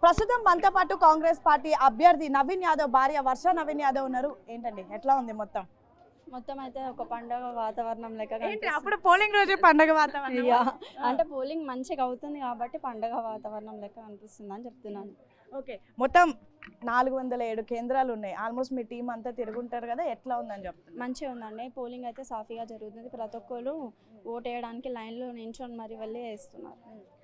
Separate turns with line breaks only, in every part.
ప్రస్తుతం మనతో పాటు కాంగ్రెస్ పార్టీ అభ్యర్థి నవీన్ యాదవ్ భార్య వర్ష నవీన్ యాదవ్ ఉన్నారు. ఏంటండి ఎట్లా ఉంది
మొత్తం అయితే ఒక పండగ వాతావరణం లెక్క
అప్పుడు పోలింగ్ రోజే పండగ వాతావరణం
అంటే పోలింగ్ మంచిగా అవుతుంది కాబట్టి పండగ వాతావరణం లెక్క అనిపిస్తుంది అని చెప్తున్నాను.
ఓకే, మొత్తం 407 కేంద్రాలు ఉన్నాయి. ఆల్మోస్ట్ మీ టీం అంతా తిరుగుంటారు కదా, ఎట్లా ఉందని చెప్తాను?
మంచిగా ఉందండి. పోలింగ్ అయితే సాఫీగా జరుగుతుంది. ప్రతి ఒక్కరు ఓట్ వేయడానికి లైన్లో నించొని మరి వెళ్ళి వేస్తున్నారు.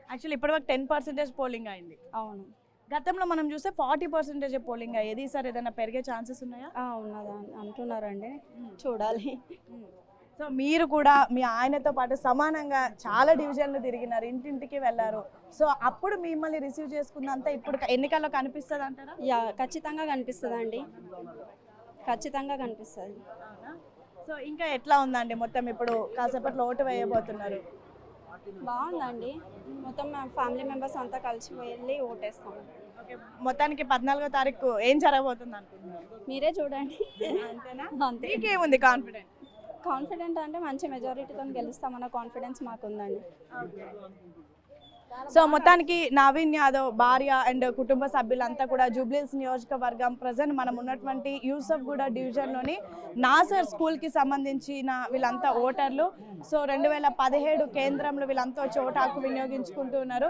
యాక్చువల్లీ ఇప్పటివరకు 10% పోలింగ్ అయింది.
అవును,
గతంలో మనం చూస్తే 40% పోలింగ్ అయ్యేది. ఈసారి ఏదైనా పెరిగే ఛాన్సెస్ ఉన్నాయా?
ఉన్నదా అంటున్నారండి, చూడాలి.
సో మీరు కూడా మీ ఆయనతో పాటు సమానంగా చాలా డివిజన్లు తిరిగినారు, ఇంటింటికి వెళ్ళారు. సో అప్పుడు మిమ్మల్ని రిసీవ్ చేసుకున్నంత ఇప్పుడు ఎన్నికల్లో కనిపిస్తుంది అంటారా?
ఖచ్చితంగా కనిపిస్తుంది అండి, ఖచ్చితంగా కనిపిస్తుంది.
సో ఇంకా ఎట్లా ఉందండి మొత్తం? ఇప్పుడు కాసేపట్లో ఓటు వేయబోతున్నారు.
బాగుందండి. మొత్తం ఫ్యామిలీ మెంబర్స్ అంతా కలిసి వెళ్ళి ఓటేస్తాం.
మొత్తానికి 14వ తారీఖు ఏం జరగబోతుంది అనుకుంటున్నారు?
మీరే చూడండి.
అంతేనా?
అంతే.
మీకేముంది
కాన్ఫిడెంట్ అంటే మంచి మెజారిటీతో గెలుస్తామన్న కాన్ఫిడెన్స్ మాకు ఉందండి.
సో మొత్తానికి నవీన్ యాదవ్ భార్య అండ్ కుటుంబ సభ్యులంతా కూడా జూబ్లీహిల్స్ నియోజకవర్గం ప్రజెంట్ మనం ఉన్నటువంటి యూసఫ్గూడ డివిజన్లోని నాసర్ స్కూల్కి సంబంధించిన వీళ్ళంతా ఓటర్లు. సో 2017 కేంద్రంలో వీళ్ళంతా వచ్చి ఓటు హక్కు వినియోగించుకుంటూ ఉన్నారు.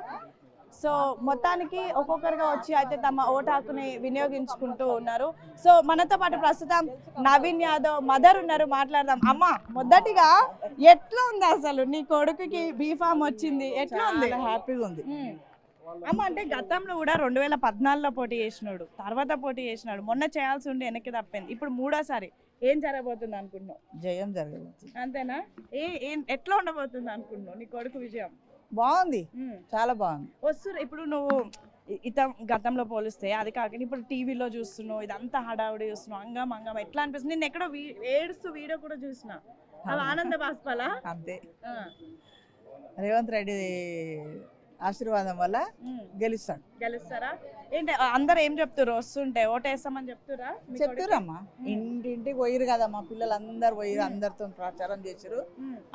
సో మొత్తానికి ఒక్కొక్కరుగా వచ్చి అయితే తమ ఓటు హక్కుని వినియోగించుకుంటూ ఉన్నారు. సో మనతో పాటు ప్రస్తుతం నవీన్ యాదవ్ మదర్ ఉన్నారు, మాట్లాడదాం. అమ్మ, మొదటిగా ఎట్లా ఉంది అసలు? నీ కొడుకుకి బీఫామ్ వచ్చింది, ఎట్లా ఉంది?
హ్యాపీగా ఉంది
అమ్మ. అంటే గతంలో కూడా 2014లో పోటీ చేసినాడు, తర్వాత పోటీ చేసినాడు, మొన్న చేయాల్సి ఉండి వెనక్కి తప్పింది, ఇప్పుడు మూడోసారి. ఏం జరగబోతుంది అనుకుంటున్నావు?
జయం జరగబోతుంది.
అంతేనా? ఎట్లా ఉండబోతుంది అనుకుంటున్నావు నీ కొడుకు విజయం?
బాగుంది, చాలా బాగుంది.
వస్తురు ఇప్పుడు నువ్వు గతంలో పోలిస్తే అది కాకుండా ఇప్పుడు టీవీలో చూస్తున్నావు, ఇదంతా హడావుడి చూస్తున్నావు, అంగం ఎట్లా అనిపిస్తుంది? నేను ఎక్కడో ఏడుస్తూ వీడియో కూడా చూసిన, అవి ఆనంద బాష్పాలా?
అంతే. రేవంత్ రెడ్డి ఆశీర్వాదం వల్ల
గెలుస్తారా? ఏంటి అందరు ఏం చెప్తారు వస్తుంటే? ఓటేస్తామని
చెప్తురమ్మా, ఇంటింటికి పోయిరు కదమ్మా, పిల్లలు అందరు పోయిరు, అందరితో ప్రచారం చేసారు,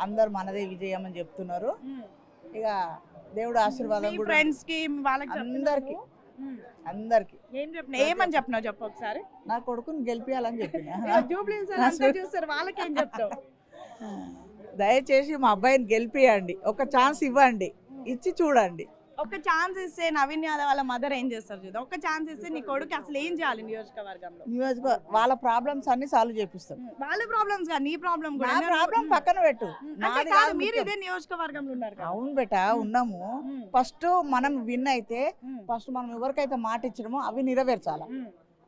అందరు మనదే విజయం అని చెప్తున్నారు. ఇక దేవుడు ఆశీర్వాదం కూడా
ఫ్రెండ్స్ కి వాళ్ళకి
అందరికి
ఏమని చెప్పినావు చెప్పు ఒకసారి.
నా కొడుకుని గెలిపియాలని చెప్పిన.
చూస్తారు వాళ్ళకి ఏం చెప్తావు?
దయచేసి మా అబ్బాయిని గెలిపియండి, ఒక ఛాన్స్ ఇవ్వండి, ఇచ్చి చూడండి.
ఒక ఛాన్స్ ఇస్తే నవీన్ యాదవ్ వాళ్ళ మదర్ ఏం చేస్తారు చూద్దాం. ఒక ఛాన్స్ ఇస్తే నీ కొడుకు అసలు ఏం చేయాలి నియోజకవర్గంలో?
వాళ్ళ ప్రాబ్లమ్స్ అన్ని సాల్వ్ చేపిస్తాం.
వాళ్ళ ప్రాబ్లమ్స్ నీ ప్రాబ్లం కూడా
ప్రాబ్లం పక్కన పెట్టు.
మీరు ఇదే నియోజకవర్గంలో ఉన్నారు.
అవును బేటా, ఉన్నాము. ఫస్ట్ మనం విన్ అయితే ఫస్ట్ మనం ఎవరికైతే మాట ఇచ్చినామో అవి నెరవేర్చాలి.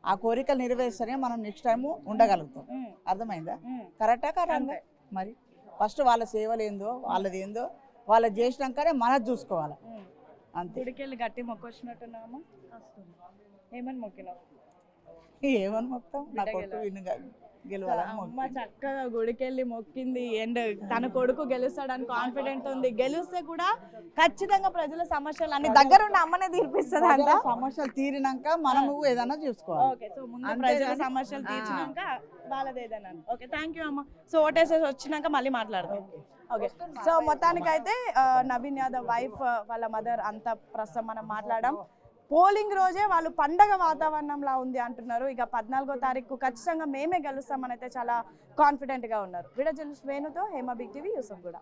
ఆ కోరికలు నెరవేర్స్తేనే మనం నెక్స్ట్ టైం ఉండగలుగుతాం. అర్థమైందా? కరెక్టా కదా? మరి ఫస్ట్ వాళ్ళ సేవలు ఏందో వాళ్ళది ఏందో వాళ్ళది చేసినాకనే మనది చూసుకోవాలి. అంతే.
గుడికెళ్ళి గట్టి మొక్కొచ్చినట్టున్నాము. ఏమని మొక్కినావు?
ఏమని మొత్తం నా కొడుకు
అమ్మ చక్కగా గుడికెళ్ళి మొక్కింది అండ్ తన కొడుకు గెలుస్తాడని కాన్ఫిడెంట్ ఉంది. గెలిస్తే కూడా ఖచ్చితంగా ప్రజల సమస్యలు అన్ని దగ్గరుండి అమ్మనే తీర్పిస్తుంది అంట.
సమస్యలు తీరినాక మనము ఏదైనా చూసుకోవాలి.
ఓకే, సో ముందు ప్రజల సమస్యలు తీర్చినాక వాళ్ళది ఏదైనా. ఓకే, థ్యాంక్ యూ అమ్మ. సో ఓటేసేసి వచ్చినాక మళ్ళీ మాట్లాడదాం. ఓకే, సో మొత్తానికైతే నవీన్ యాదవ్ వైఫ్ వాళ్ళ మదర్ అంతా ప్రస్తుతం మనం మాట్లాడడం. పోలింగ్ రోజే వాళ్ళు పండగ వాతావరణంలా ఉంది అంటున్నారు. ఇక 14వ తారీఖు ఖచ్చితంగా మేమే గెలుస్తామని అయితే చాలా కాన్ఫిడెంట్గా ఉన్నారు. వీడియో జర్నలిస్ట్ వేణుతో హేమ బిగ్ టీవీ యూసఫ్గూడ.